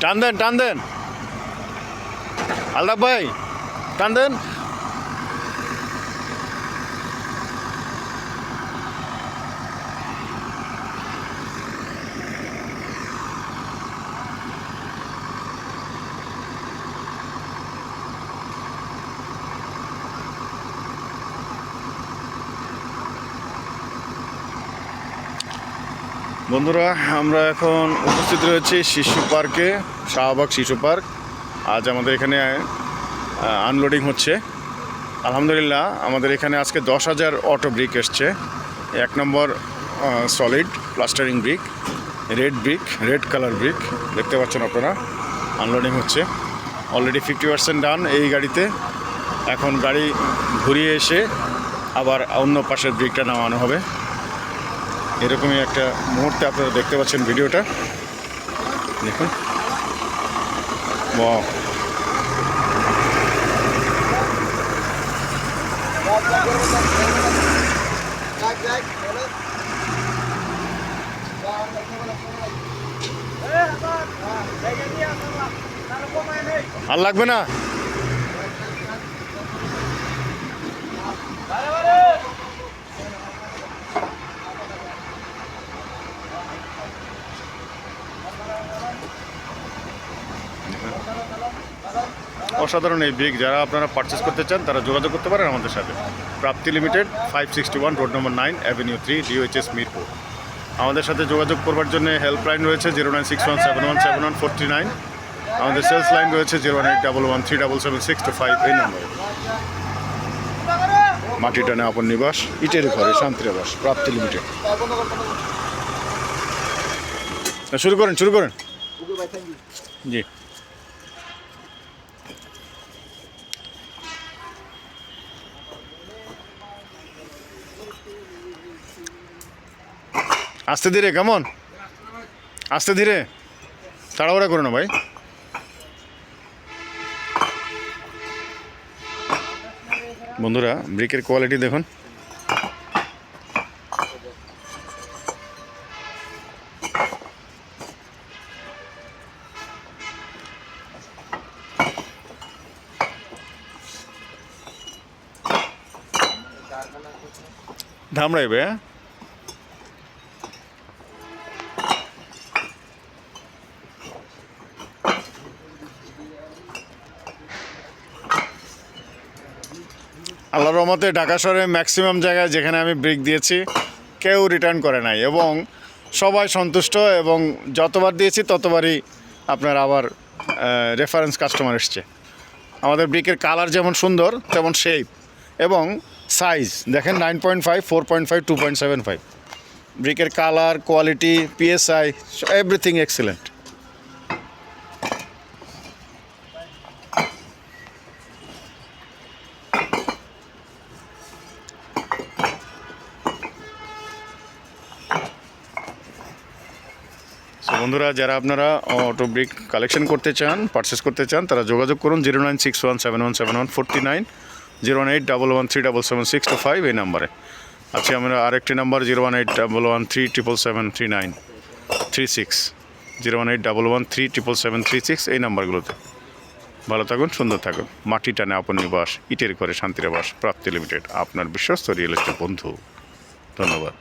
টান দেন আলতাফ ভাই, টান দেন। বন্ধুরা, আমরা এখন উপস্থিত রয়েছি শিশু পার্কে, শাহবাগ শিশু পার্ক। আজ আমাদের এখানে আনলোডিং হচ্ছে। আলহামদুলিল্লাহ, আমাদের এখানে আজকে 10,000 অটো ব্রিক এসছে। 1 number solid plastering brick, red colour brick দেখতে পাচ্ছেন আপনারা। আনলোডিং হচ্ছে, অলরেডি 50% ডান এই গাড়িতে। এখন গাড়ি ঘুরিয়ে এসে আবার অন্য পাশের ব্রিকটা নামানো হবে। এরকমই একটা মুহূর্তে আপনারা দেখতে পাচ্ছেন ভিডিওটা, দেখুন। ওয়াও, আর লাগবে না। অসাধারণ এই ব্রিক। যারা আপনারা পারচেস করতে চান তারা যোগাযোগ করতে পারেন আমাদের সাথে। প্রাপ্তি limited, 561 road number 9, avenue 3, DOHS Mirpur. আমাদের সাথে যোগাযোগ করবার জন্য হেল্পলাইন রয়েছে 09617171439। আমাদের সেলস লাইন রয়েছে 01811377625 এই নম্বরে। মাটি টানে আপন নিবাস, ইটের ঘরে শান্তির আবাস, প্রাপ্তি লিমিটেড। শুরু করেন জি। আস্তে ধীরে, কেমন আস্তে ধীরে, তাড়াহুড়া করো না ভাই। বন্ধুরা, ব্রিকের কোয়ালিটি দেখুন। ধামড়াইবে। আল্লাহর রহমতে ঢাকা শহরে ম্যাক্সিমাম জায়গায় যেখানে আমি ব্রিক দিয়েছি কেউ রিটার্ন করে নাই, এবং সবাই সন্তুষ্ট, এবং যতবার দিয়েছি ততবারই আপনার আবার রেফারেন্স কাস্টমার এসছে। আমাদের ব্রিকের কালার যেমন সুন্দর তেমন শেপ এবং সাইজ দেখেন, 9.5, 4.5, 2.75। ব্রিকের colour, quality, PSI, everything excellent. বন্ধুরা, যারা আপনারা অটো ব্রিক কালেকশন করতে চান, পারচেস করতে চান, তারা যোগাযোগ করুন 09617171439, 01811377625 এই নাম্বারে। আজকে আমরা আরেকটি নাম্বার 0181137773936, 01811377736 এই নাম্বারগুলোতে। ভালো থাকুন, সুন্দর থাকুন। মাটি টানে আপন নিবাস, ইটের ঘরে শান্তির আবাস, প্রাপ্তি লিমিটেড, আপনার বিশ্বস্ত রিয়েল এস্টেট বন্ধু। ধন্যবাদ।